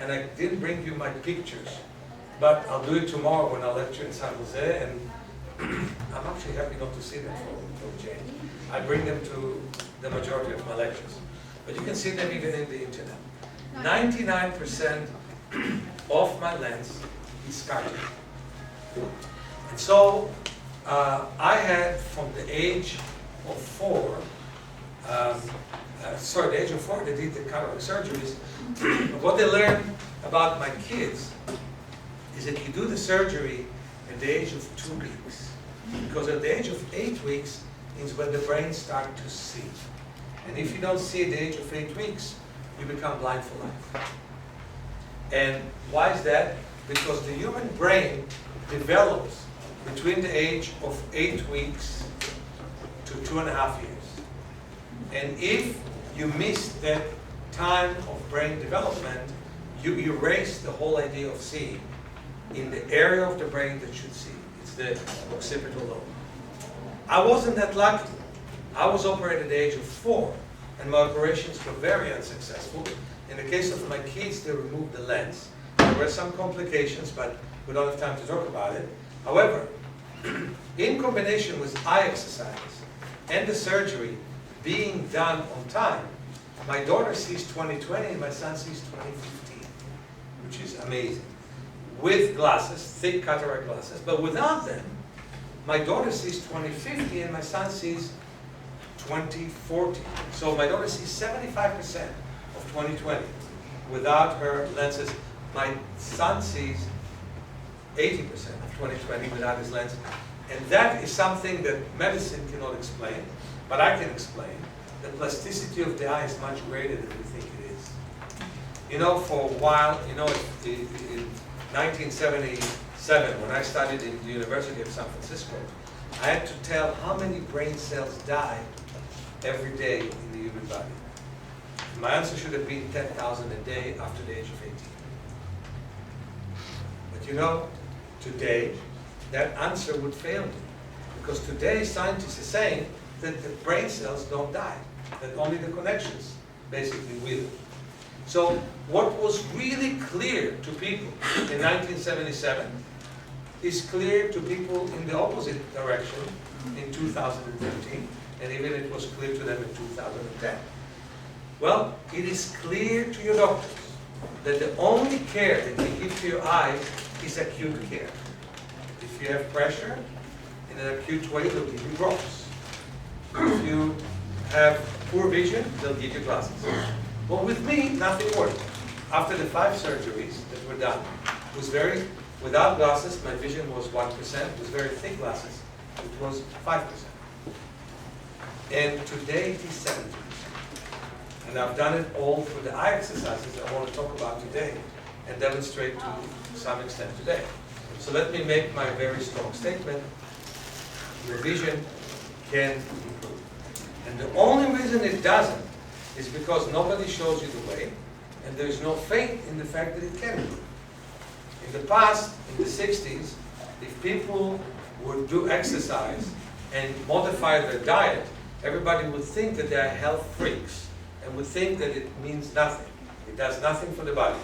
and I didn't bring you my pictures, but I'll do it tomorrow when I lecture in San Jose, and I'm actually happy not to see them for Jane. I bring them to the majority of my lectures, but you can see them even in the internet. 99% of my lens is cartoon. And so I had, from the age of 4, the age of 4, they did the cataract surgeries. What they learned about my kids is that you do the surgery at the age of 2 weeks. Because at the age of 8 weeks is when the brain starts to see. And if you don't see at the age of 8 weeks, you become blind for life. And why is that? Because the human brain develops between the age of 8 weeks to 2.5 years. And if you miss that time of brain development, you erase the whole idea of seeing in the area of the brain that should see. It's the occipital lobe. I wasn't that lucky. I was operated at the age of 4, and my operations were very unsuccessful. In the case of my kids, they removed the lens. There were some complications, but we don't have time to talk about it. However, in combination with eye exercises and the surgery being done on time, my daughter sees 20/20 and my son sees 20/15, which is amazing. With glasses, thick cataract glasses, but without them, my daughter sees 20/50 and my son sees 20/40. So my daughter sees 75% of 20/20 without her lenses. My son sees 80% of 20/20 without his lens. And that is something that medicine cannot explain, but I can explain. The plasticity of the eye is much greater than we think it is. You know, for a while, you know, in 1977, when I studied in the University of San Francisco, I had to tell how many brain cells die every day in the human body. My answer should have been 10,000 a day after the age of 18. But you know, today, that answer would fail me. Because today, scientists are saying that the brain cells don't die, that only the connections basically wither. So what was really clear to people in 1977 is clear to people in the opposite direction in 2013, and even it was clear to them in 2010. Well, it is clear to your doctors that the only care that they give to your eye is acute care. If you have pressure, in an acute way, they'll give you drops. If you have poor vision, they'll give you glasses. Well, with me, nothing worked. After the 5 surgeries that were done, it was without glasses, my vision was 1%. It was very thick glasses, it was 5%. And today it is 70%. And I've done it all through the eye exercises I want to talk about today and demonstrate to some extent today. So let me make my very strong statement. Your vision can improve. And the only reason it doesn't is because nobody shows you the way, and there's no faith in the fact that it can improve. In the past, in the 60s, if people would do exercise and modify their diet, everybody would think that they're health freaks and would think that it means nothing. It does nothing for the body.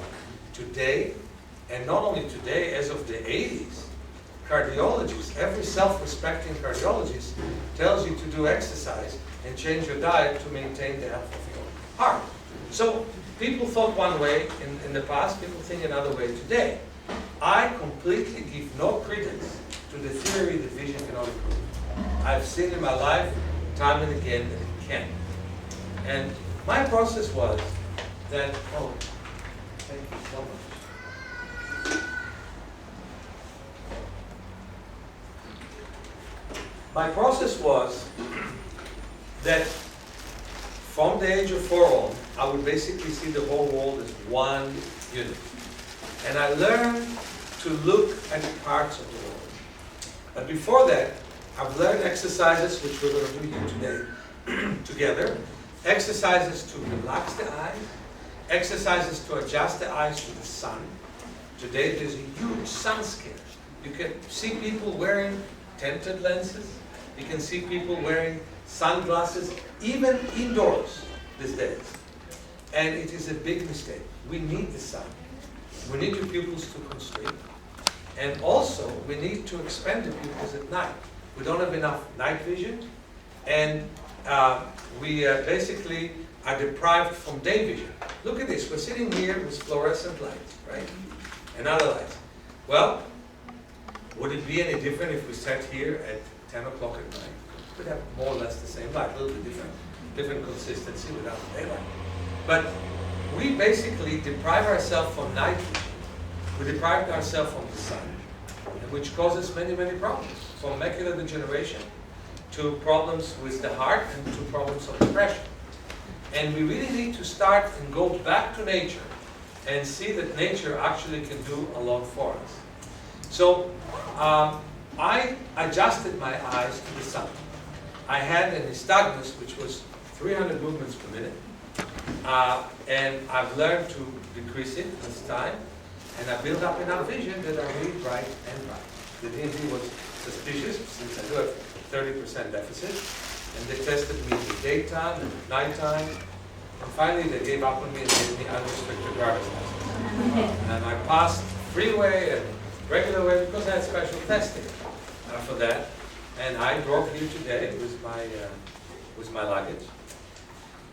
Today, and not only today, as of the 80s, cardiologists, every self-respecting cardiologist tells you to do exercise and change your diet to maintain the health of your heart. So people thought one way in the past, people think another way today. I completely give no credence to the theory that vision cannot improve. I've seen in my life, time and again, that it can. And my process was that, oh, thank you so much. My process was that from the age of 4 on, I would basically see the whole world as one unit. And I learned to look at parts of the world. But before that, I've learned exercises, which we're going to do here today, together. Exercises to relax the eyes, exercises to adjust the eyes to the sun. Today there's a huge sun scare. You can see people wearing tinted lenses. You can see people wearing sunglasses, even indoors these days. and it is a big mistake. We need the sun. We need your pupils to constrict. And also, we need to expand the pupils at night. We don't have enough night vision, and we basically are deprived from day vision. Look at this. We're sitting here with fluorescent lights, right? And other lights. Well, would it be any different if we sat here at 10 o'clock at night? We'd have more or less the same light, a little bit different consistency without daylight. But we basically deprive ourselves from night vision. We deprive ourselves from the sun, which causes many, many problems, from macular degeneration to problems with the heart and to problems of depression. And we really need to start and go back to nature and see that nature actually can do a lot for us. So I adjusted my eyes to the sun. I had an nystagmus, which was 300 movements per minute, and I've learned to decrease it with time, and I built up enough vision that I read right and right. The DMT was suspicious, since I do have 30% deficit, and they tested me in the daytime and at nighttime, and finally they gave up on me and gave me unrestricted driver's license. And I passed freeway and regular way because I had special testing for that. And I drove here today with my luggage.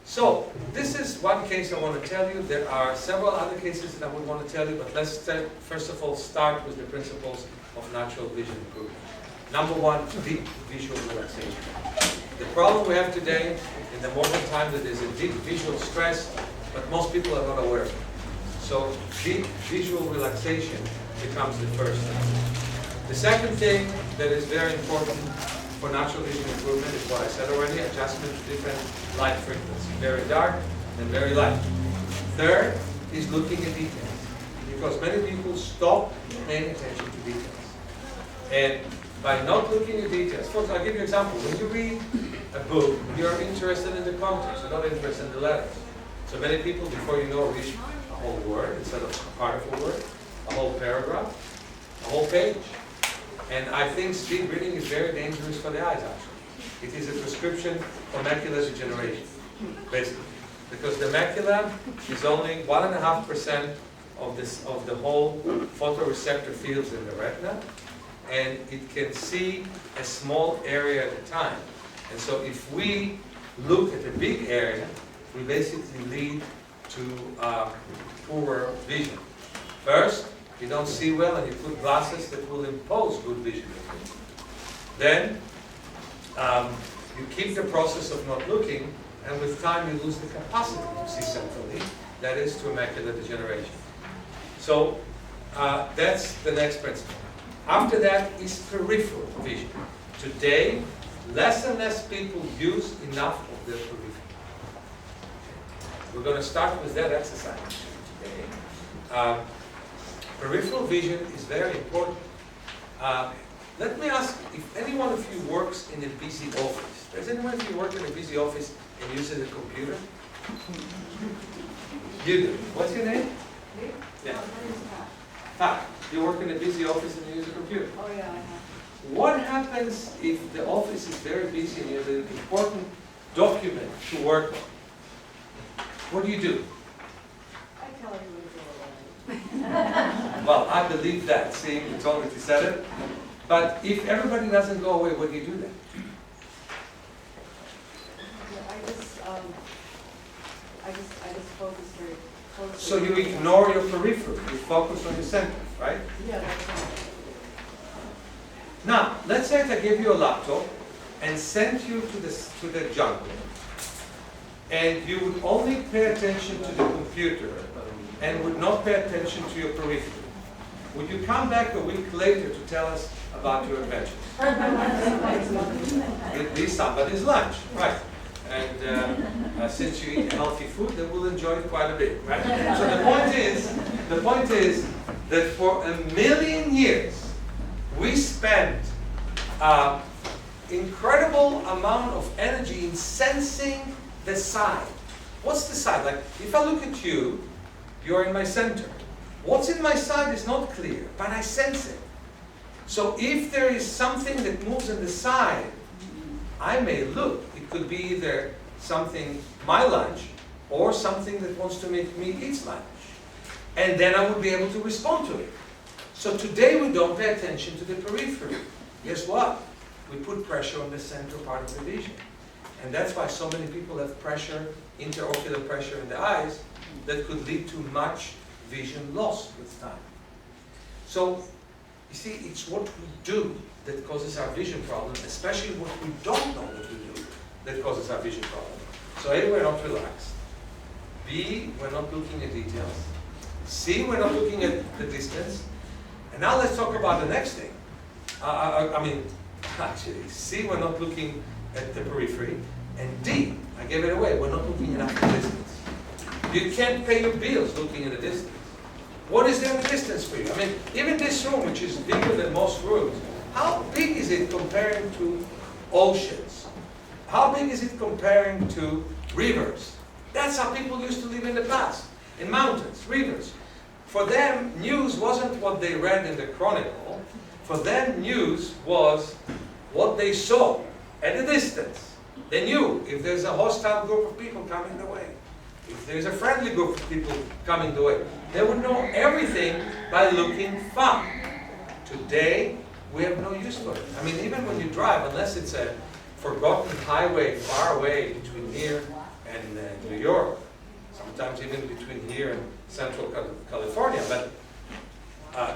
So this is one case I want to tell you. There are several other cases that I would want to tell you, but let's first of all start with the principles of natural vision improvement. Number one, deep visual relaxation. The problem we have today in the modern time that there's a deep visual stress, but most people are not aware of it. So deep visual relaxation becomes the first thing. The second thing that is very important for natural vision improvement is what I said already, adjustment to different light frequencies, very dark and very light. Third is looking at details, because many people stop paying attention to details. And by not looking at details, folks, I'll give you an example. When you read a book, you're interested in the context, you're not interested in the letters. So many people, before you know, read a whole word instead of a part of a word, a whole paragraph, a whole page. And I think speed reading is very dangerous for the eyes, actually. It is a prescription for macular degeneration, basically. Because the macula is only 1.5% of the whole photoreceptor fields in the retina, and it can see a small area at a time. And so if we look at a big area, we basically lead to poor vision. First, you don't see well and you put glasses that will impose good vision. Then, you keep the process of not looking, and with time you lose the capacity to see centrally, that is to macular degeneration. So, that's the next principle. After that is peripheral vision. Today, less and less people use enough of their peripheral. We're going to start with that exercise today. Peripheral vision is very important. Let me ask if any one of you works in a busy office. Does anyone of you work in a busy office and uses a computer? You do. What's your name? Me? Yeah. My name is Pat. Pat, you work in a busy office and you use a computer. Oh yeah, I have. What happens if the office is very busy and you have an important document to work on? What do you do? I tell everyone to go away. Well, I believe that. See, you told me to say it. But if everybody doesn't go away, what do you do then? Yeah, I just focus very closely. So you ignore your periphery. You focus on your center, right? Yeah, that's right. Now, let's say that I give you a laptop and sent you to the jungle, and you would only pay attention to the computer and would not pay attention to your periphery. Would you come back a week later to tell us about your adventures? It'd be somebody's lunch, right? And since you eat healthy food, they will enjoy it quite a bit, right? So the point is that for 1,000,000 years, we spent incredible amount of energy in sensing the side. What's the side? Like, if I look at you, you're in my center. What's in my side is not clear, but I sense it. So if there is something that moves in the side, I may look. It could be either something, my lunch, or something that wants to make me eat lunch. And then I would be able to respond to it. So today we don't pay attention to the periphery. Guess what? We put pressure on the central part of the vision. And that's why so many people have pressure, intraocular pressure in the eyes, that could lead to much vision loss with time. So, you see, it's what we do that causes our vision problem, especially what we don't know what we do that causes our vision problem. So A, we're not relaxed. B, we're not looking at details. C, we're not looking at the distance. And now let's talk about the next thing. Actually, C, we're not looking at the periphery. And D, I gave it away, we're not looking enough at the distance. You can't pay your bills looking at the distance. What is there in the distance for you? I mean, even this room, which is bigger than most rooms, how big is it comparing to oceans? How big is it comparing to rivers? That's how people used to live in the past, in mountains, rivers. For them, news wasn't what they read in the Chronicle. For them, news was what they saw at a distance. They knew if there's a hostile group of people coming their way, if there's a friendly group of people coming their way. They would know everything by looking far. Today, we have no use for it. I mean, even when you drive, unless it's a forgotten highway far away between here and New York, sometimes even between here and Central California, but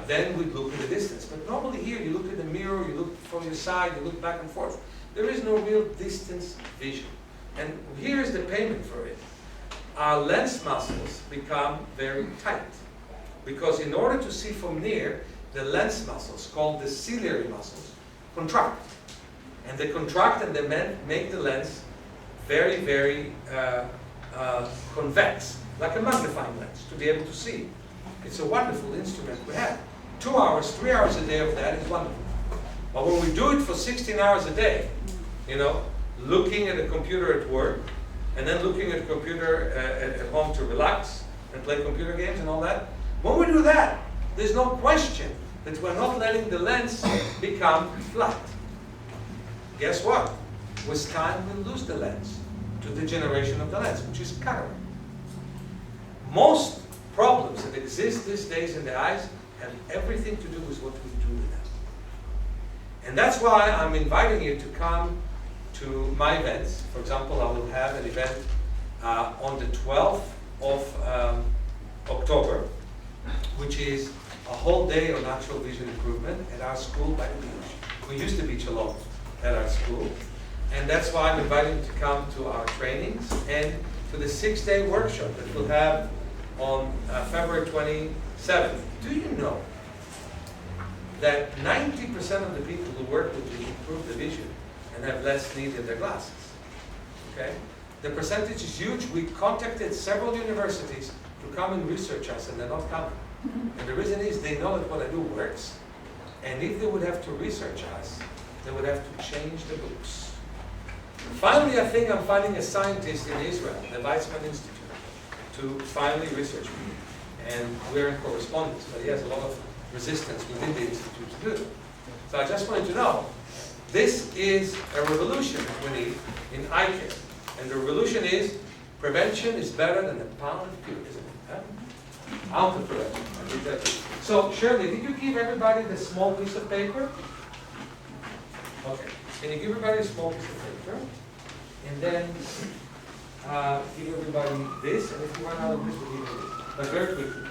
then we look at the distance. But normally here, you look at the mirror, you look from your side, you look back and forth. There is no real distance vision. And here is the payment for it. Our lens muscles become very tight. Because in order to see from near, the lens muscles, called the ciliary muscles, contract. And they contract and they make the lens very, very convex, like a magnifying lens, to be able to see. It's a wonderful instrument we have. 2 hours, 3 hours a day of that is wonderful. But when we do it for 16 hours a day, you know, looking at a computer at work, and then looking at a computer at home to relax and play computer games and all that, when we do that, there's no question that we're not letting the lens become flat. Guess what? With time, we'll lose the lens to degeneration of the lens, which is cataract. Most problems that exist these days in the eyes have everything to do with what we do with them. And that's why I'm inviting you to come to my events. For example, I will have an event on the 12th of October, which is a whole day on natural vision improvement at our school by the beach. We use the beach a lot at our school. And that's why I'm inviting you to come to our trainings and to the 6-day workshop that we'll have on February 27th. Do you know that 90% of the people who work with me improve the vision and have less need in their glasses? Okay? The percentage is huge. We contacted several universities to come and research us, and they're not coming. And the reason is they know that what I do works, and if they would have to research us, they would have to change the books. Finally, I think I'm finding a scientist in Israel, the Weizmann Institute, to finally research me. And we're in correspondence, but he has a lot of resistance within the Institute to do it. So I just wanted to know, this is a revolution we need in eye care. And the revolution is, prevention is better than a pound of cure, isn't it? Huh? Ounce of prevention. I think that is. So, Shirley, did you give everybody the small piece of paper? Okay. Can you give everybody a small piece of paper? And then give everybody this, and if you run out of this, we'll give you this. But very quickly.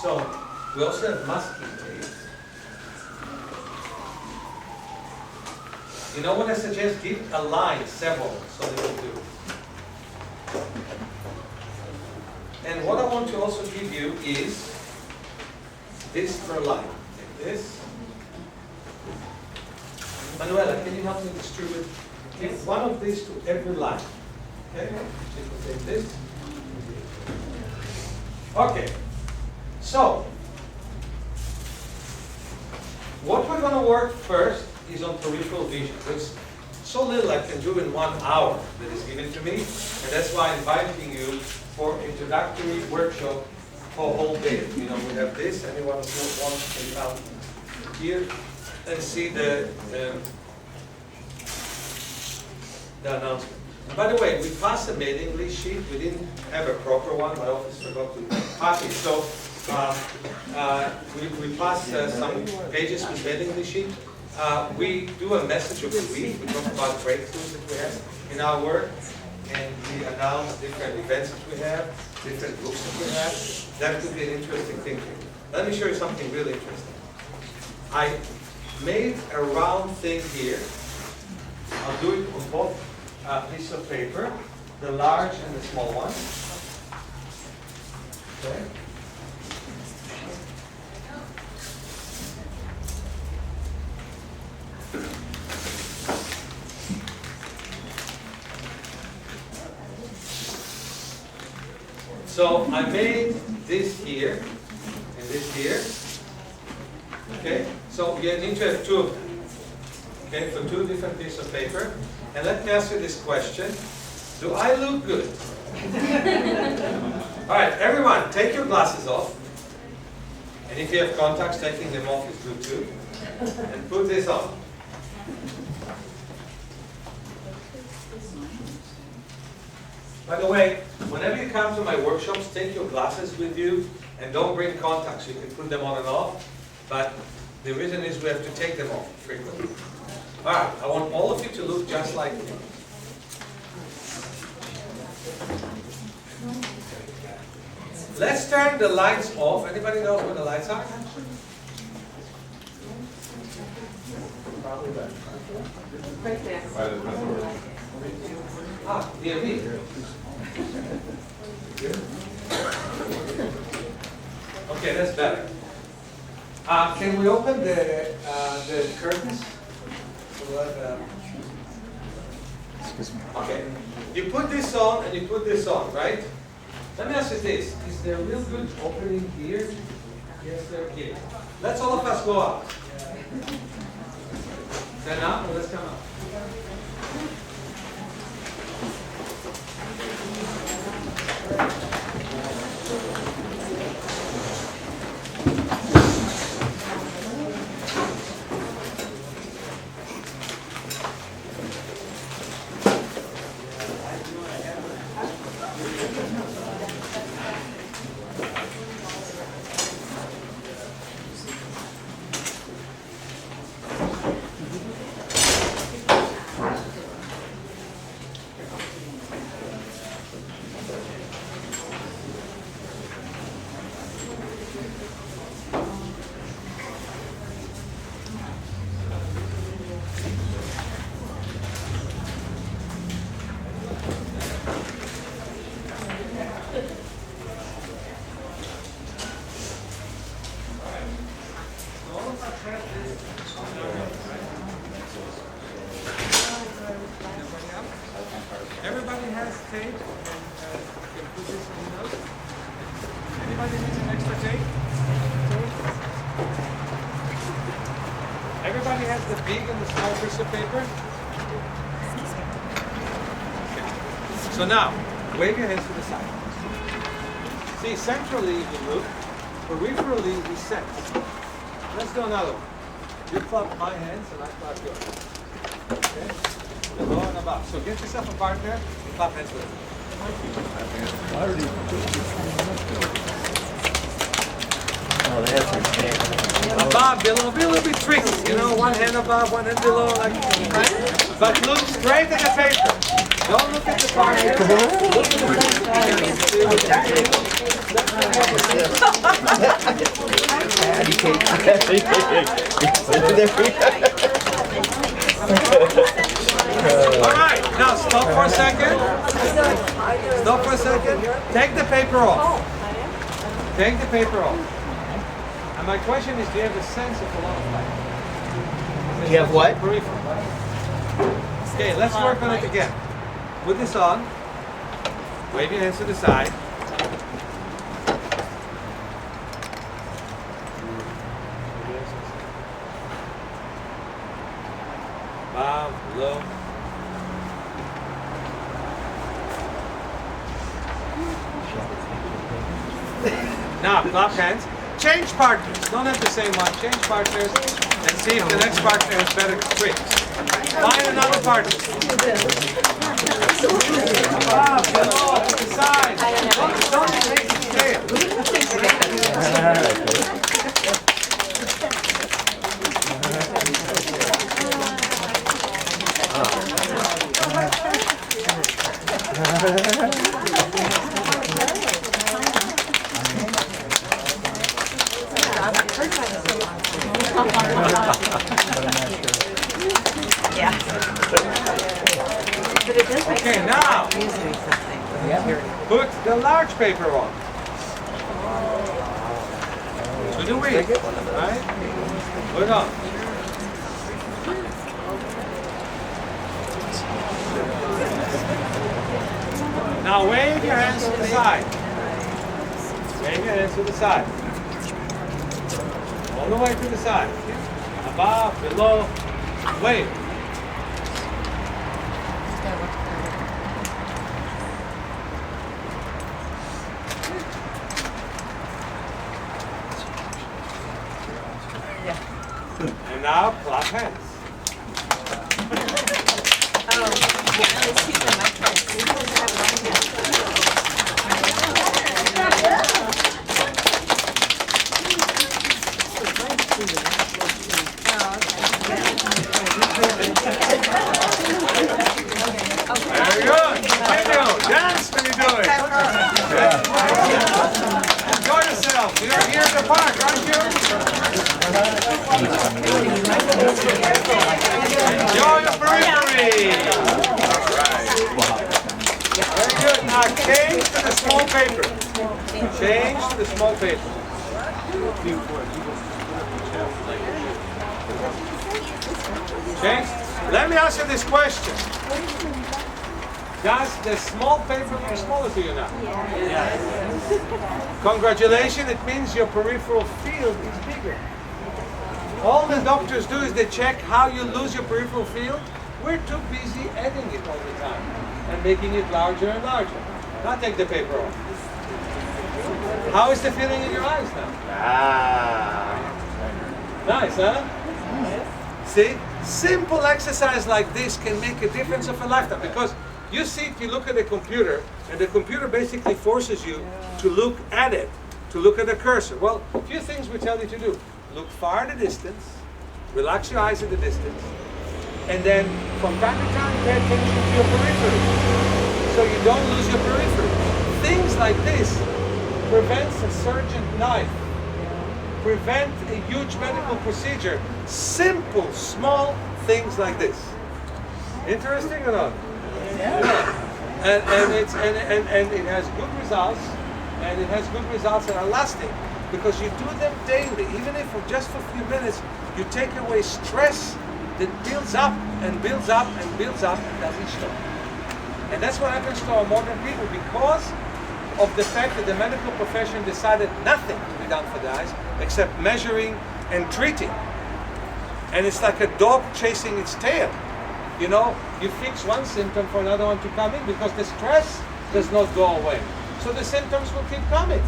So, we also have masking tape. You know what I suggest? Give a line, several, so they will do. And what I want to also give you is this per line. Take this. Manuela, can you help me distribute? Give one of these to every line. Okay? So you can take this. Okay. So, what we're going to work first is on peripheral vision. There's so little I can do in 1 hour that is given to me, and that's why I'm inviting you for introductory workshop for a whole day. You know, we have this, anyone who wants can come here and see the announcement. And by the way, we passed a mailing list sheet. We didn't have a proper one. My office forgot to pass it. So we passed some pages with mailing list sheet. We do a message of the week. We talk about breakthroughs that we have in our work. And we announce different events that we have, different books that we have. That could be an interesting thing for you. Let me show you something really interesting. I made a round thing here. I'll do it on both pieces of paper, the large and the small one. Okay. So I made this here and this here. Okay, so you need to have two of them. Okay, for two different pieces of paper. And let me ask you this question. Do I look good? All right, everyone, take your glasses off. And if you have contacts, taking them off is good too. And put this on. By the way, whenever you come to my workshops, take your glasses with you and don't bring contacts. You can put them on and off, but the reason is we have to take them off frequently. All right, I want all of you to look just like me. Let's turn the lights off. Anybody knows where the lights are? Right there. Ah, near me. Okay, that's better. Can we open the curtains? Excuse me. Okay. You put this on and you put this on, right? Let me ask you this. Is there a real good opening here? Yes, there is. Let's all of us go out. Stand up, let's come out. Everybody has tape and can put this in the notes. Anybody needs an extra tape? Everybody has the big and the small piece of paper? Okay. So now, wave your hands to the side. See, centrally you look, peripherally we set. Let's do another one. You clap my hands and I clap yours. Okay? Below and above. So get yourself a partner and clap hands with it. Oh, they have to stand. Above, below, be a little bit tricky. You know, one hand above, one hand below, like, right? But look straight at the paper. Don't look at the partner. Look All right, now stop for a second. Stop for a second. Take the paper off. Take the paper off. And my question is, do you have a sense of a lot of light? Do you have what? Peripheral, right? Okay, let's work on it again. Put this on. Wave your hands to the side. Above, below. Now, clap hands. Change partners. Don't have the same one. Change partners and see if the next partner has better tricks. Find another partner. Above, below, to the side. Don't erase the tail. Okay, now put the large paper on. To the wheel, right? Put it on. Now wave your hands to the side. Wave your hands to the side. All the way to the side. Above, below, wave. And now clap hands. Very good. Continue. Dance when you do it. Enjoy yourself. You're here at the park, aren't you? Enjoy your periphery. All right. Very good. Now change to the small paper. Change to the small paper. Change. Let me ask you this question. Does the small paper look smaller to you now? Yes. Congratulations, it means your peripheral field is bigger. All the doctors do is they check how you lose your peripheral field. We're too busy adding it all the time and making it larger and larger. Now take the paper off. How is the feeling in your eyes now? Nice, huh? See? Simple exercise like this can make a difference of a lifetime, because you see, if you look at the computer, and the computer basically forces you to look at it, to look at the cursor. Well, a few things we tell you to do. Look far in the distance, relax your eyes at the distance, and then from time to time pay attention to your periphery, so you don't lose your periphery. Things like this prevents a surgeon's knife, prevent a huge medical procedure. Simple, small things like this. Interesting or not? Yeah. And it has good results, and it has good results that are lasting, because you do them daily. Even if for just for a few minutes, you take away stress that builds up and builds up and builds up and doesn't stop. And that's what happens to our modern people, because of the fact that the medical profession decided nothing to be done for the eyes except measuring and treating. And it's like a dog chasing its tail. You know, you fix one symptom for another one to come in, because the stress does not go away. So the symptoms will keep coming.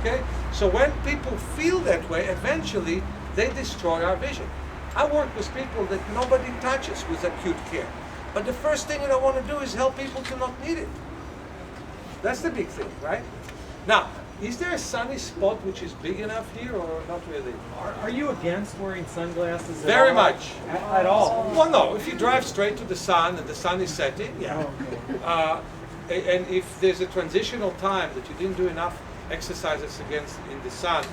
Okay? So when people feel that way, eventually they destroy our vision. I work with people that nobody touches with acute care. But the first thing that I want to do is help people to not need it. That's the big thing, right? Now, is there a sunny spot which is big enough here, or not really? Are you against wearing sunglasses at Very all? much. At all? Well, no. If you drive straight to the sun and the sun is setting, yeah. And if there's a transitional time that you didn't do enough exercises in the sun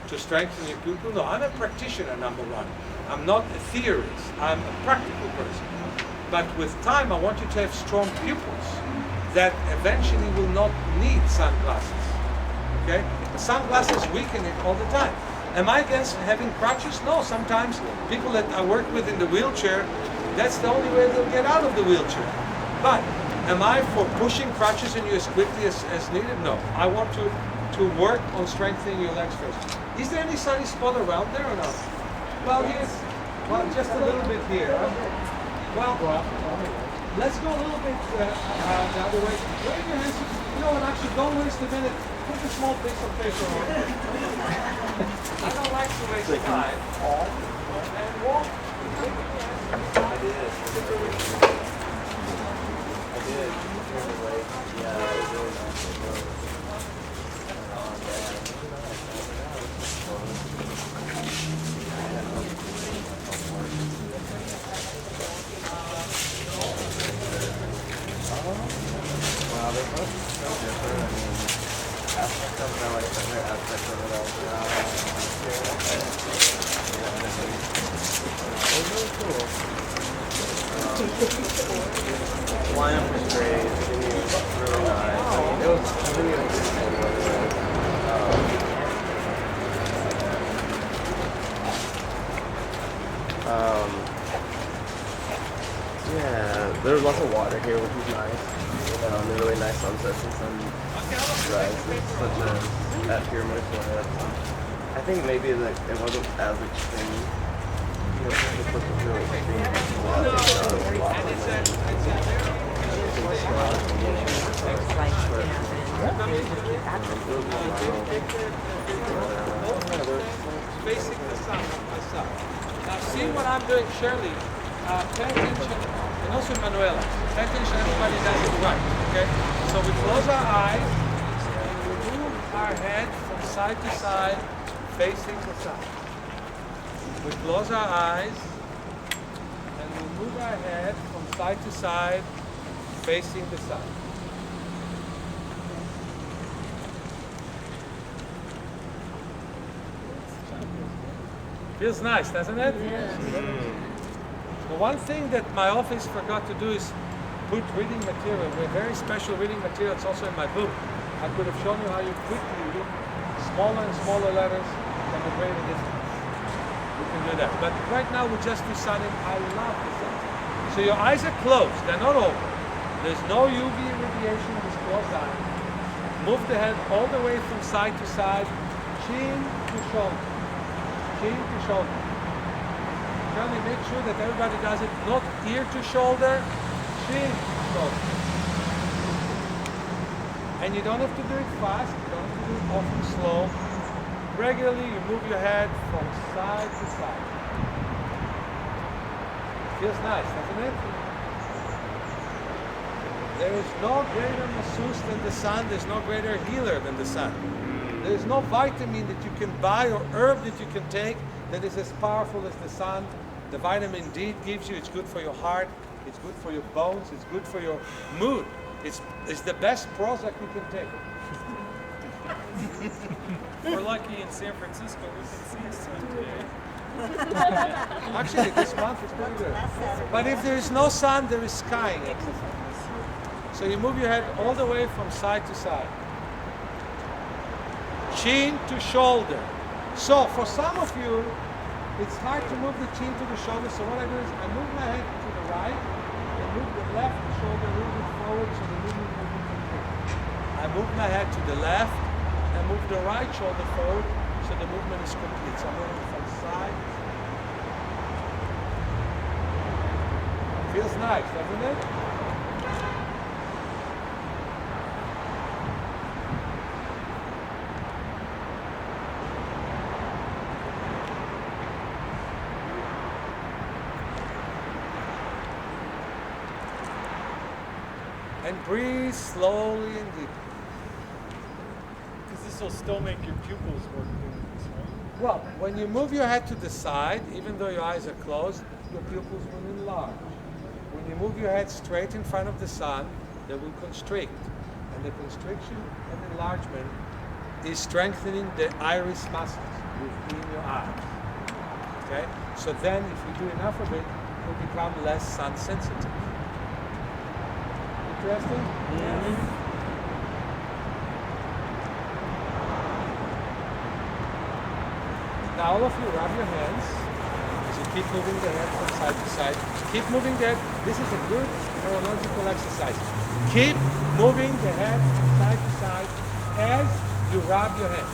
to strengthen your pupil, no. I'm a practitioner, number one. I'm not a theorist. I'm a practical person. But with time, I want you to have strong pupils that eventually will not need sunglasses. Okay? The sunglasses weaken it all the time. Am I against having crutches? No. Sometimes people that I work with in the wheelchair, that's the only way they'll get out of the wheelchair. But am I for pushing crutches in you as quickly as needed? No. I want to work on strengthening your legs first. Is there any sunny spot around there or not? Well, yes. Well, just a little bit here. Well, let's go a little bit the other way. Wave your hands. You know what? Actually, don't waste a minute. Put a small piece of paper on. I don't like to waste time. And walk. did. Here the lake. Yeah, it was really nice. Wow, they're both so different. I mean, aspects of it are like other aspects of it are it was really cool. Lineup was great. It was really nice. I mean, it was really yeah, there's lots of water here, which is nice. They're really nice sunsets and sunrises, such as at Pyramid Florida. I think maybe like it wasn't as extreme. You know, the flip was really extreme. Facing the sun, myself. Now see what I'm doing, Shirley. Pay attention, and also Manuela. Pay attention, everybody does it right, okay? So we close our eyes, and we move our head from side to side, facing the sun. We close our eyes, and we move our head from side to side, facing the sun. Feels nice, doesn't it? The one thing that my office forgot to do is put reading material. We have very special reading material. It's also in my book. I could have shown you how you quickly read smaller and smaller letters from a greater distance. You can do that. But right now we just do sunning. I love the sun. So your eyes are closed. They're not open. There's no UV radiation. Just close eyes. Move the head all the way from side to side, chin to shoulder. Chin to shoulder. Really make sure that everybody does it not ear to shoulder, chin to shoulder. And you don't have to do it fast, you don't have to do it often slow. Regularly you move your head from side to side. Feels nice, doesn't it? There is no greater masseuse than the sun, there's no greater healer than the sun. There is no vitamin that you can buy or herb that you can take that is as powerful as the sun. The vitamin D it gives you, it's good for your heart, it's good for your bones, it's good for your mood. It's the best Prozac you can take. We're lucky in San Francisco we can see sun today. Actually, this month is pretty good. But if there is no sun, there is sky exercise. So you move your head all the way from side to side. Chin to shoulder. So for some of you, it's hard to move the chin to the shoulder, so what I do is I move my head to the right and move the left shoulder a little bit forward so the movement will be complete. I move my head to the left and move the right shoulder forward so the movement is complete. So I'm moving from side. Feels nice, doesn't it? And breathe slowly and deeply. Because this will still make your pupils work doing this, right? Well, when you move your head to the side, even though your eyes are closed, your pupils will enlarge. When you move your head straight in front of the sun, they will constrict. And the constriction and enlargement is strengthening the iris muscles within your eyes. Okay? So then, if you do enough of it, you'll become less sun sensitive. Interesting? Mm-hmm. Now all of you rub your hands as you keep moving the head from side to side. Keep moving the head. This is a good neurological exercise. Keep moving the head from side to side as you rub your head.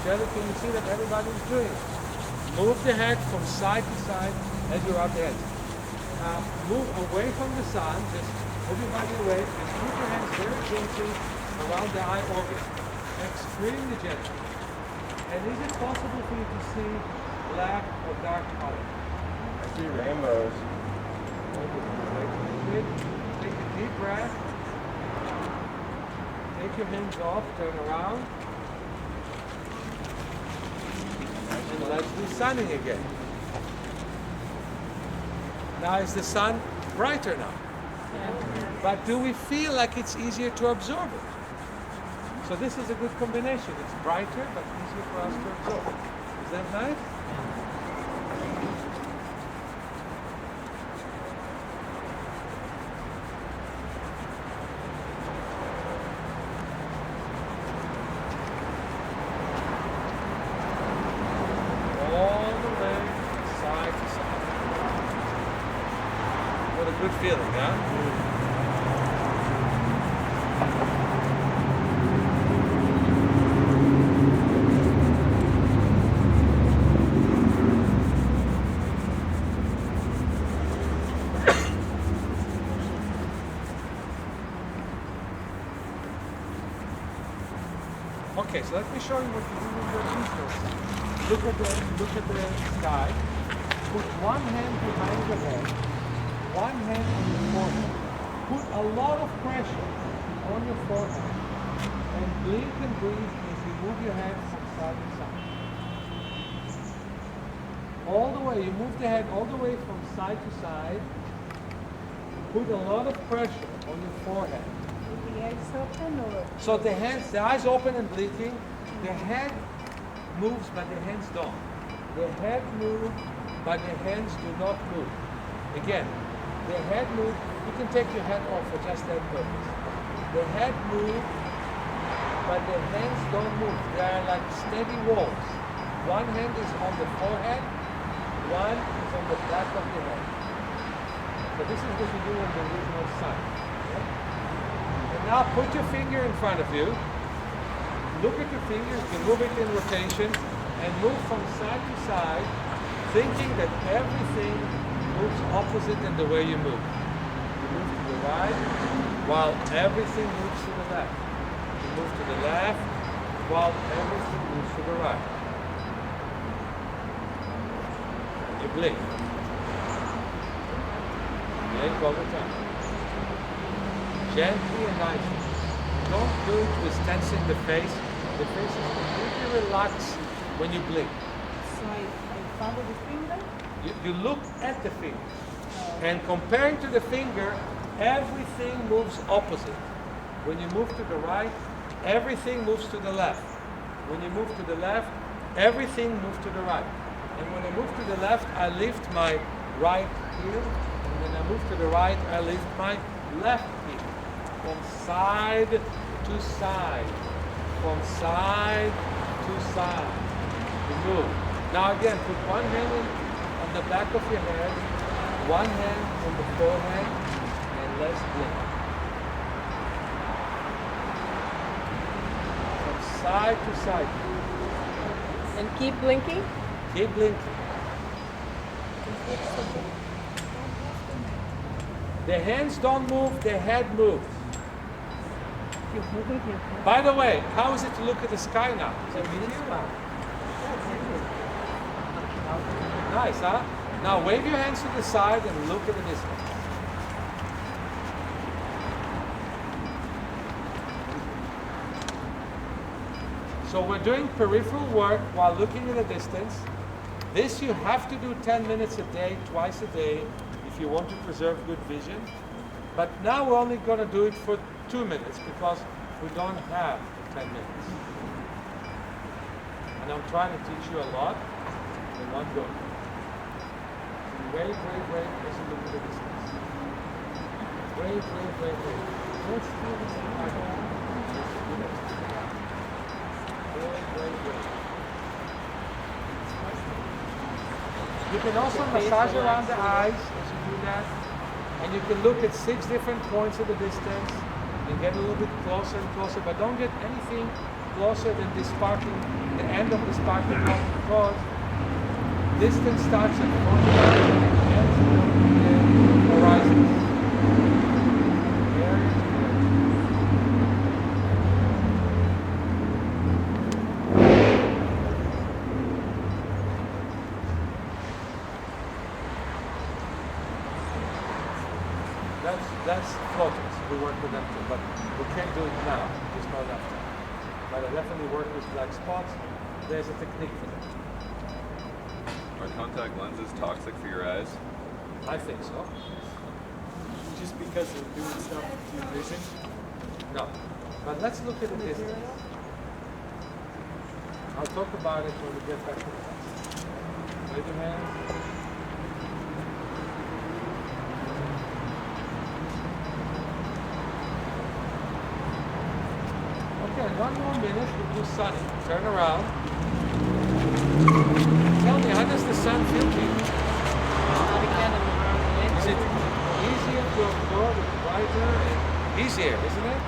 Shirley, can you see that everybody is doing it? Move the head from side to side as you rub the head. Now move away from the sun. Just move your body away and move your hands very gently around the eye organ. Extremely gently. And is it possible for you to see black or dark color? I see rainbows. Take deep breath. Take your hands off, turn around. And let's be sunning again. Now is the sun brighter now? But do we feel like it's easier to absorb it? So this is a good combination. It's brighter, but easier for us to absorb. Is that right? All the way side to side. What a good feeling, huh? Okay, so let me show you what you do with your instruments. Look at the sky. Put one hand behind the head, one hand on your forehead. Put a lot of pressure on your forehead, and blink and breathe as you move your head from side to side. All the way, you move the head all the way from side to side. Put a lot of pressure on your forehead. The eyes open or? So the eyes open and blinking, the head moves but the hands don't. The head moves but the hands do not move. Again, the head moves, you can take your head off for just that purpose. The head moves but the hands don't move. They are like steady walls. One hand is on the forehead, one is on the back of the head. So this is what you do when there is no sun. Now put your finger in front of you. Look at your finger. You can move it in rotation and move from side to side, thinking that everything moves opposite in the way you move. You move to the right while everything moves to the left. You move to the left while everything moves to the right. You blink. Blink all the time. Gently and nicely. Don't do it with tensing the face. The face is completely relaxed when you blink. So I follow the finger? You look at the finger. And comparing to the finger, everything moves opposite. When you move to the right, everything moves to the left. When you move to the left, everything moves to the right. And when I move to the left, I lift my right heel. And when I move to the right, I lift my left heel. From side to side, from side to side. You move. Now again, put one hand on the back of your head, one hand on the forehead, and let's blink. From side to side. And keep blinking? Keep blinking. The hands don't move, the head moves. By the way, how is it to look at the sky now? Is it easier? Nice, huh? Now wave your hands to the side and look at the distance. So we're doing peripheral work while looking at the distance. This you have to do 10 minutes a day, twice a day, if you want to preserve good vision. But now we're only going to do it for 2 minutes because we don't have 10 minutes. And I'm trying to teach you a lot in one go. Wait as you look at the distance. Wait. Let's do this in my home. Wait. You can also massage around the eyes as you do that. And you can look at 6 different points of the distance and get a little bit closer and closer, but don't get anything closer than this sparking, the end of the sparking point, because distance starts at the horizon and ends at the horizon. That's floaters. we work with them too, but we can't do it now. There's not enough time. But I definitely work with black spots. There's a technique for that. Are contact lenses toxic for your eyes? I think so. Just because they're doing stuff to your vision. No. But let's look at the distance. I'll talk about it when we get back to the class. Wave your hand. Okay, one more minute, we'll do sunny. Turn around. Tell me, how does the sun feel to you? Is it easier to absorb, it's brighter, and easier, isn't it?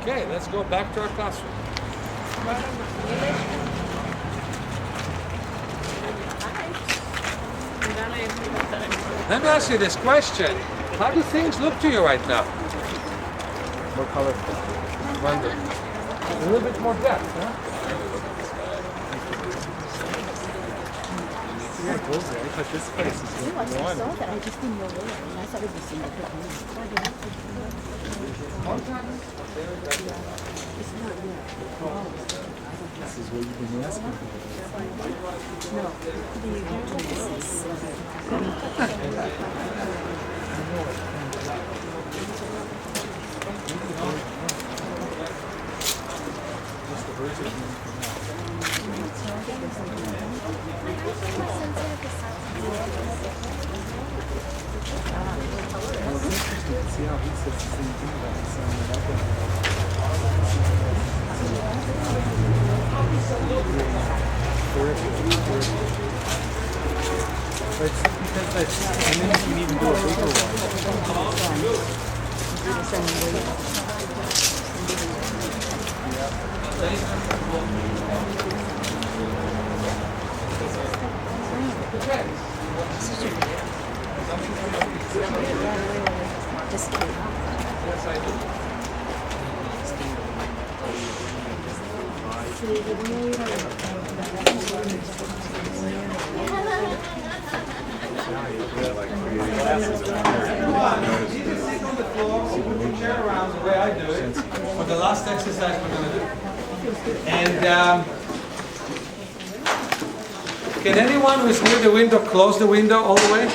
Okay, let's go back to our classroom. Let me ask you this question. How do things look to you right now? More colorful. Wonderful. A little bit more depth, huh? Yeah, it goes there, but this place is I saw that, I just didn't know where, and I thought it was in the It's not yet. This is what you've been asking for. No, Just the birds are coming from that. Well, it's interesting to see how he says the same thing about the sun that I've been. But it's because that's, and then you can even do a bigger one. just came out. Yes, I do. You just sit on the floor, move your chair around the way I do it for the last exercise we're going to do. And can anyone who is near the window close the window all the way?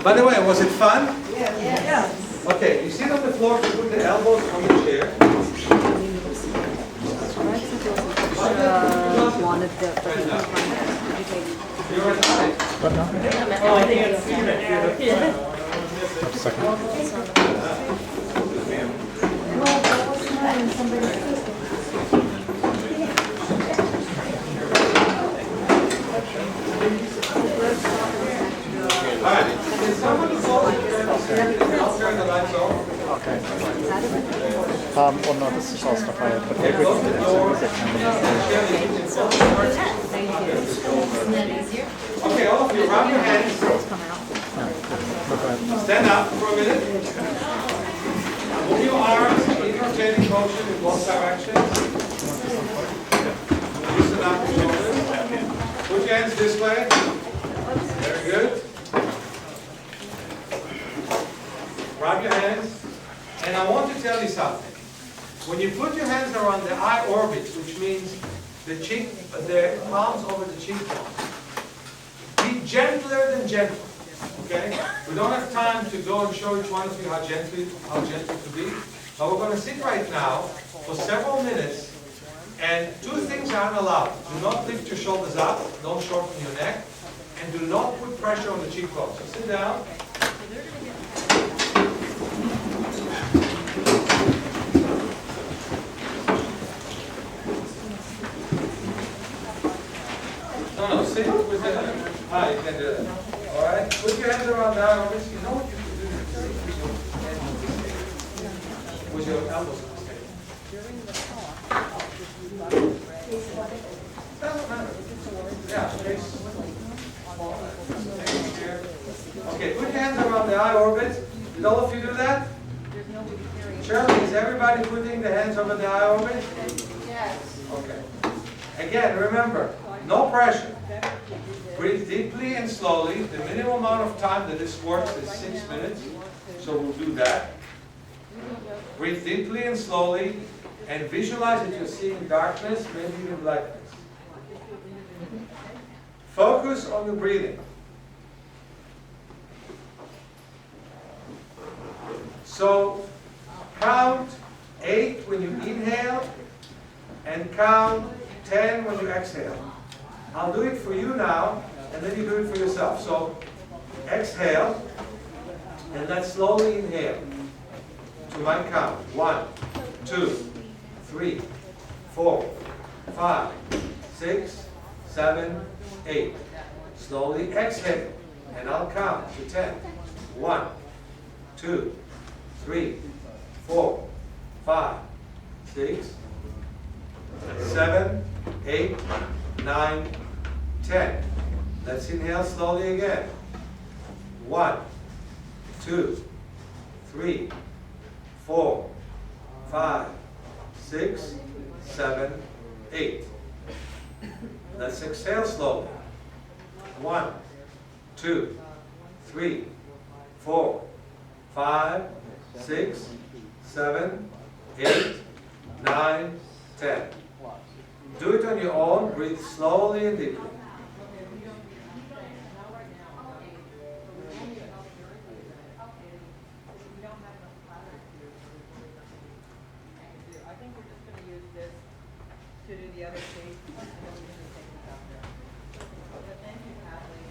By the way, was it fun? Yes. Okay, you sit on the floor, you put the elbows on the chair. Wanted the You're at height. Oh, I can't see that. All right. Can someone close the curtains? I'll turn the lights off. Okay. Well, no, this is all stuff I had put Okay, together. close the door. Okay, all of you, rub your hands. Stand up for a minute. Move your arms in rotating motion in both directions. Loosen up your shoulders. Put your hands this way. Very good. Rub your hands. And I want to tell you something. When you put your hands around the eye orbit, which means the palms over the cheekbones, be gentler than gentle. Okay? We don't have time to go and show each one of you how gentle to be. But we're going to sit right now for several minutes, and two things aren't allowed. Do not lift your shoulders up, don't shorten your neck, and do not put pressure on the cheekbones. So sit down. No, sit with the, you can do that. All right? Put your hands around the arms. You know what you can do? With your elbows on the table. Doesn't matter. Yeah, face. Okay, put your hands around the eye orbit. Did all of you do that? Shirley, is everybody putting the hands over the eye orbit? Yes. Okay. Again, remember, No pressure. Breathe deeply and slowly. The minimum amount of time that this works is 6 minutes. So we'll do that. Breathe deeply and slowly. And visualize that you're seeing darkness, maybe even blackness. Focus on the breathing. So count 8 when you inhale and count 10 when you exhale. I'll do it for you now, and then you do it for yourself. So exhale, and let's slowly inhale to my count. 1, 2, 3, 4, 5, 6, 7, 8. Slowly exhale, and I'll count to 10. 1, 2, 3, 4, 5, 6, 7, 8, 9, 10. Let's inhale slowly again. 1, 2, 3, 4, 5, 6, 7, 8. Let's exhale slowly. 1, 2, 3, 4, 5, 6, 7, 8, 9, 10. Do it on your own. Breathe slowly and deeply. I think we're just going to use this to do the other shape, and then we're going to take it out there. But thank you, Kathleen.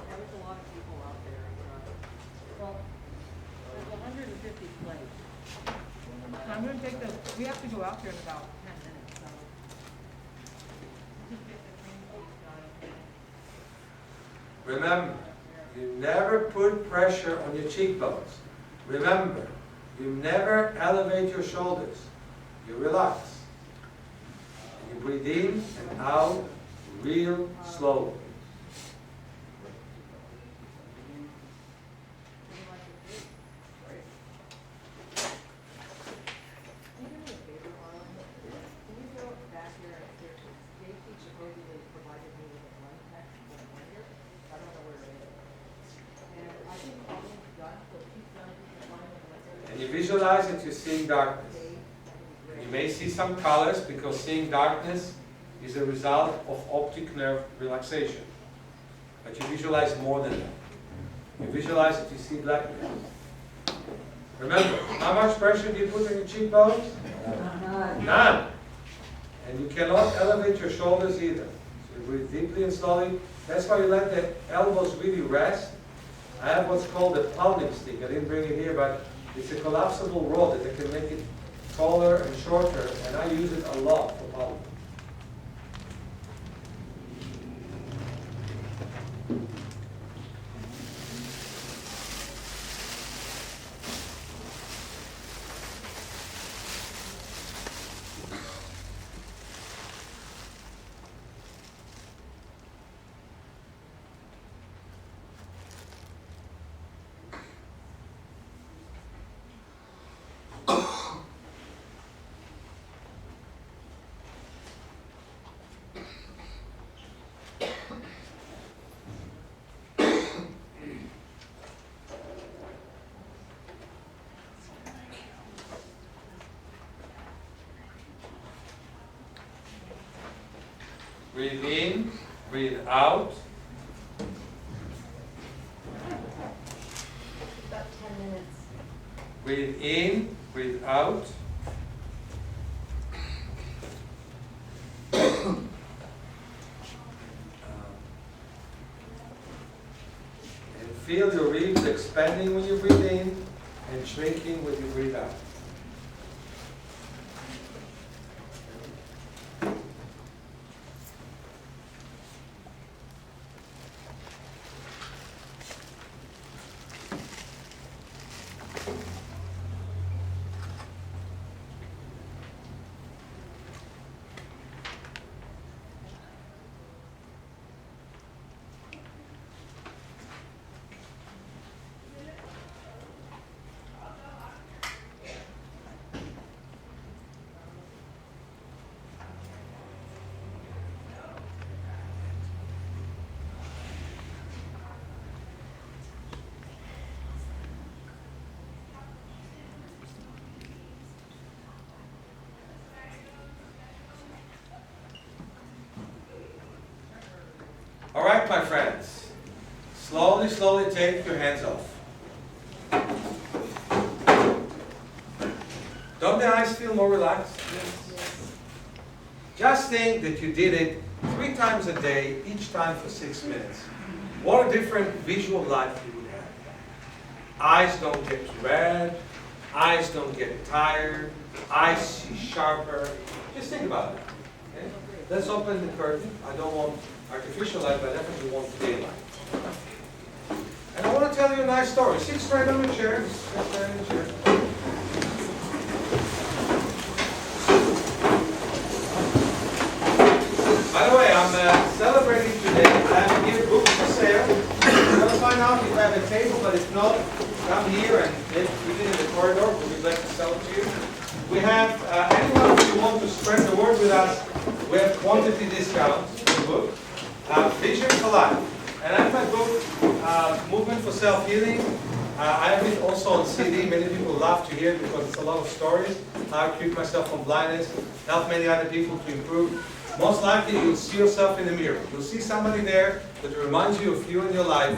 There was a lot of people out there. Well, there's 150 plates. So I'm going to take the, we have to go out there in about 10 minutes, so. Just get the green plates done. Remember, you never put pressure on your cheekbones. Remember, you never elevate your shoulders. You relax. And you breathe in and out real slowly. Can you do me a favor, Arlen? Can you go back here and search, Stacy supposedly provided me with a blank text for the lawyer. I don't know where it is. And I think Arlen's done, so if she's done, she can find it. And you visualize that you're seeing darkness. You may see some colors because seeing darkness is a result of optic nerve relaxation. But you visualize more than that. You visualize that you see blackness. Remember, how much pressure do you put on your cheekbones? None. And you cannot elevate your shoulders either. So you breathe deeply and slowly. That's why you let the elbows really rest. I have what's called a palming stick. I didn't bring it here, but it's a collapsible rod that I can make it taller and shorter, and I use it a lot for palming. Breathe in, breathe out. About 10 minutes. Breathe in, breathe out. And feel your ribs expanding when you breathe in and shrinking when you breathe out. All right, my friends. Slowly, slowly take your hands off. Don't the eyes feel more relaxed? Just think that you did it 3 times a day, each time for 6 minutes. What a different visual life you would have. Eyes don't get red, eyes don't get tired, eyes see sharper. Just think about it. Okay? Let's open the curtain. I don't want artificial light, but I definitely want daylight. And I want to tell you a nice story. Sit straight on the chair. Sit straight on the chair. By the way, I'm celebrating today. I have here books for sale. I'm going to find out if I have a table, but if not, come here and maybe even in the corridor. We'd like to sell it to you. We have, anyone who want to spread the word with us, we have quantity discounts for the book. Vision for Life. And I have my book, Movement for Self-Healing. I have it also on CD. Many people love to hear it because it's a lot of stories. How I keep myself from blindness, help many other people to improve. Most likely you'll see yourself in the mirror. You'll see somebody there that reminds you of you in your life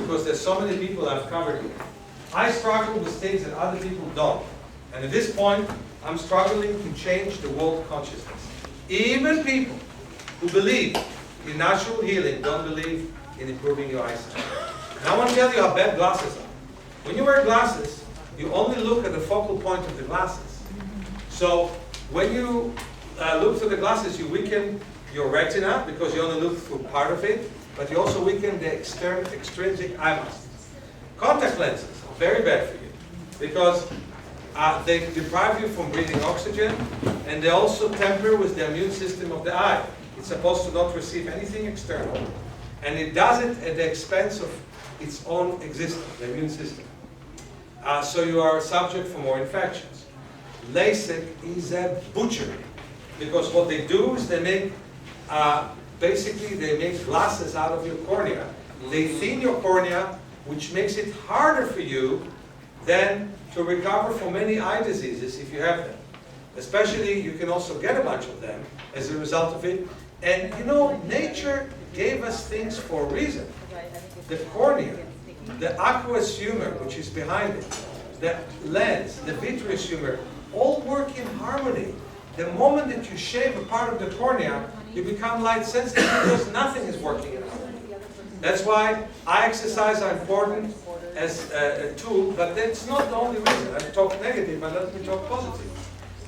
because there's so many people I've covered here. I struggle with things that other people don't. And at this point, I'm struggling to change the world consciousness. Even people who believe in natural healing don't believe in improving your eyesight. And I want to tell you how bad glasses are. When you wear glasses, you only look at the focal point of the glasses. So when you look through the glasses, you weaken your retina because you only look through part of it, but you also weaken the extrinsic eye muscles. Contact lenses are very bad for you because they deprive you from breathing oxygen, and they also tamper with the immune system of the eye. It's supposed to not receive anything external, and it does it at the expense of its own existence, the immune system. So you are subject for more infections. LASIK is a butchery, because what they do is they make, basically they make glasses out of your cornea. They thin your cornea, which makes it harder for you then to recover from many eye diseases if you have them. Especially, you can also get a bunch of them as a result of it. And you know, nature gave us things for a reason. The cornea, the aqueous humor, which is behind it, the lens, the vitreous humor, all work in harmony. The moment that you shave a part of the cornea, you become light sensitive because nothing is working in harmony. That's why eye exercise are important as a tool, but that's not the only reason. I talk negative, but let me talk positive.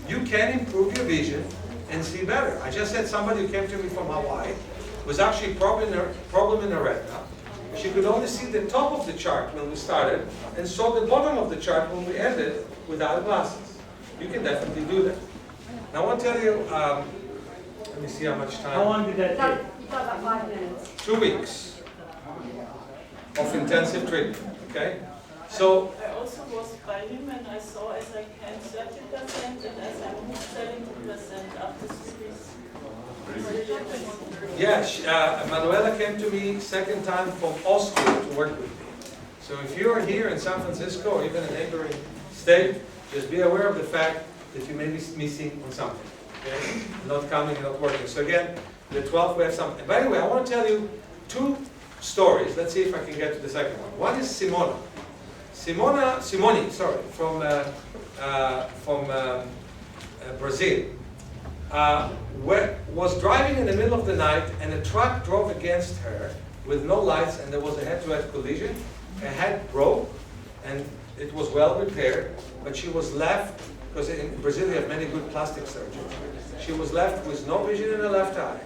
You can improve your vision and see better. I just had somebody who came to me from Hawaii, was actually a problem in her retina. She could only see the top of the chart when we started, and saw the bottom of the chart when we ended without glasses. You can definitely do that. Now I want to tell you, let me see how much time. How long did that take? You got about 5 minutes. 2 weeks of intensive treatment, okay? So, I also was by him and I saw as I can 30% and as I moved 70% after 3 weeks. yeah, Manuela came to me second time from Austria to work with me. So if you're here in San Francisco or even a neighboring state, just be aware of the fact that you may be missing on something, okay? Not coming, not working. So again, the 12th we have something. By the way, I want to tell you 2 stories. Let's see if I can get to the second one. One is Simone, from Brazil. Was driving in the middle of the night and a truck drove against her with no lights and there was a head-to-head collision. Her head broke and it was well repaired, but she was left, because in Brazil you have many good plastic surgeons, she was left with no vision in the left eye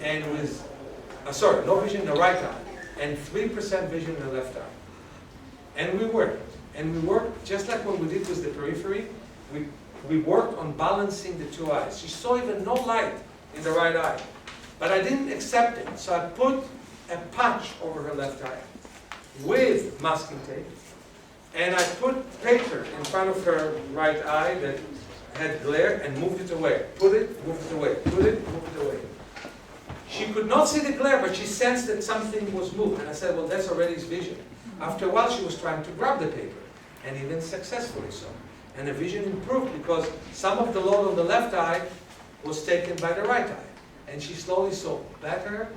and with, no vision in the right eye and 3% vision in the left eye. And we worked just like what we did with the periphery. We worked on balancing the 2 eyes. She saw even no light in the right eye. But I didn't accept it, so I put a patch over her left eye with masking tape. And I put paper in front of her right eye that had glare and moved it away. Put it, moved it away. Put it, moved it away. She could not see the glare, but she sensed that something was moved. And I said, well, that's already his vision. After a while, she was trying to grab the paper, and even successfully so. And the vision improved because some of the load on the left eye was taken by the right eye. And she slowly saw better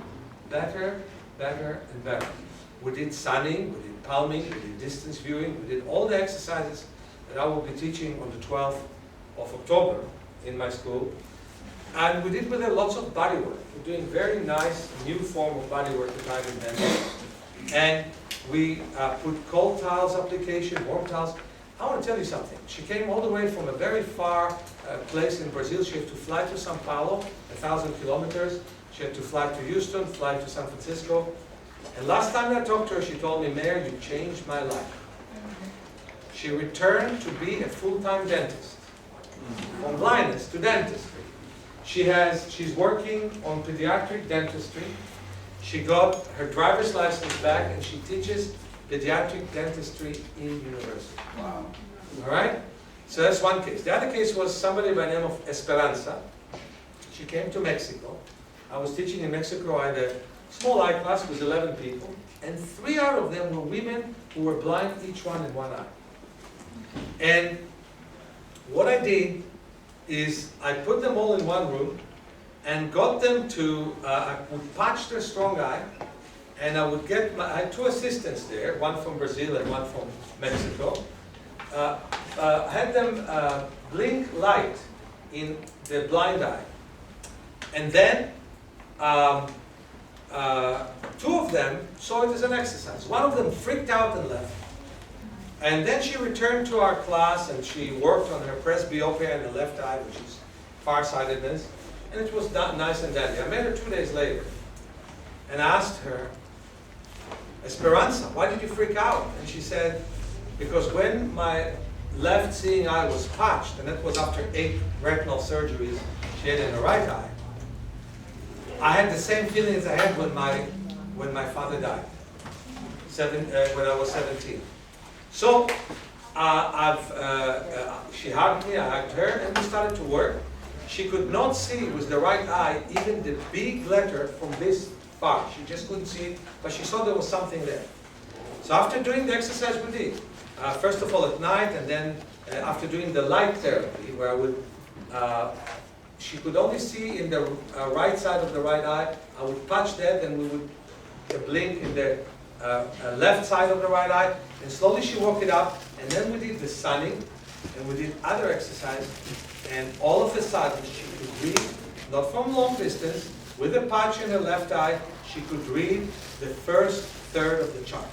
better, better, and better. We did sunning, we did palming, we did distance viewing, we did all the exercises that I will be teaching on the 12th of October in my school. And we did with it lots of body work. We're doing very nice new form of body work that I've invented. And we put cold towels application, warm towels. I want to tell you something. She came all the way from a very far place in Brazil. She had to fly to Sao Paulo, 1,000 kilometers. She had to fly to Houston, fly to San Francisco. And last time I talked to her, she told me, Meir, you changed my life. She returned to be a full-time dentist. From blindness to dentistry. She's working on pediatric dentistry. She got her driver's license back and she teaches pediatric dentistry in university. Wow. All right? So that's one case. The other case was somebody by the name of Esperanza. She came to Mexico. I was teaching in Mexico. I had a small eye class with 11 people, and 3 out of them were women who were blind, each one in one eye. And what I did is I put them all in one room and got them to, I would patch their strong eye, and I would get I had 2 assistants there, one from Brazil and one from Mexico. Had them blink light in the blind eye. And then 2 of them saw it as an exercise. One of them freaked out and left. And then she returned to our class and she worked on her presbyopia in the left eye, which is farsightedness. And it was nice and dandy. I met her 2 days later and asked her, Esperanza, why did you freak out? And she said, because when my left seeing eye was patched, and that was after 8 retinal surgeries she had in her right eye, I had the same feelings I had when my father died, when I was 17. So she hugged me, I hugged her, and we started to work. She could not see with the right eye even the big letter from this far. She just couldn't see it, but she saw there was something there. So after doing the exercise we did, first of all at night, and then after doing the light therapy, where I would, she could only see in the right side of the right eye. I would patch that, and we would blink in the left side of the right eye, and slowly she woke it up, and then we did the sunning, and we did other exercises, and all of a sudden she could read, not from long distance, with a patch in her left eye, she could read the first third of the chart.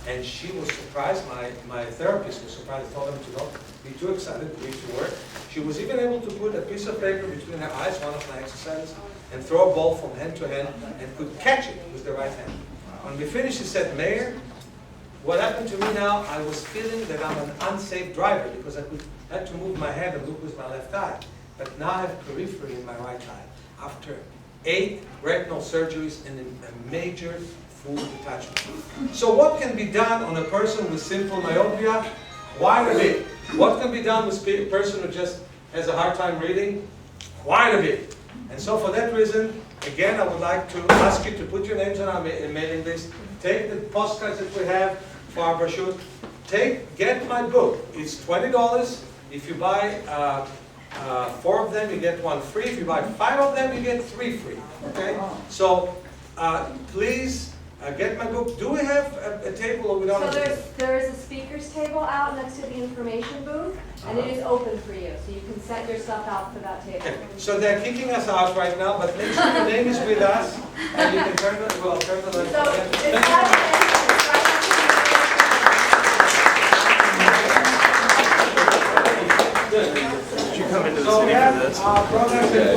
And she was surprised, my therapist was surprised. I told them to not be too excited, to read to work. She was even able to put a piece of paper between her eyes, one of my exercises, and throw a ball from hand to hand, and could catch it with the right hand. When we finished, she said, Meir, what happened to me now, I was feeling that I'm an unsafe driver because I had to move my head and look with my left eye. But now I have periphery in my right eye. After 8 retinal surgeries and a major full detachment. So what can be done on a person with simple myopia? Quite a bit. What can be done with a person who just has a hard time reading? Quite a bit. And so for that reason, again, I would like to ask you to put your names on our mailing list. Take the postcards that we have for our brochure. Get my book. It's $20. If you buy 4 of them, you get 1 free. If you buy 5 of them, you get 3 free. Okay? So please get my book. Do we have a table or we don't have a table? There is a speaker's table out next to the information booth, and it is open for you, so you can set your stuff out for that table. Okay. So they're kicking us out right now, but make sure your name is with us, and you can turn the light. So it's Did you come into the So we city have for this? our products and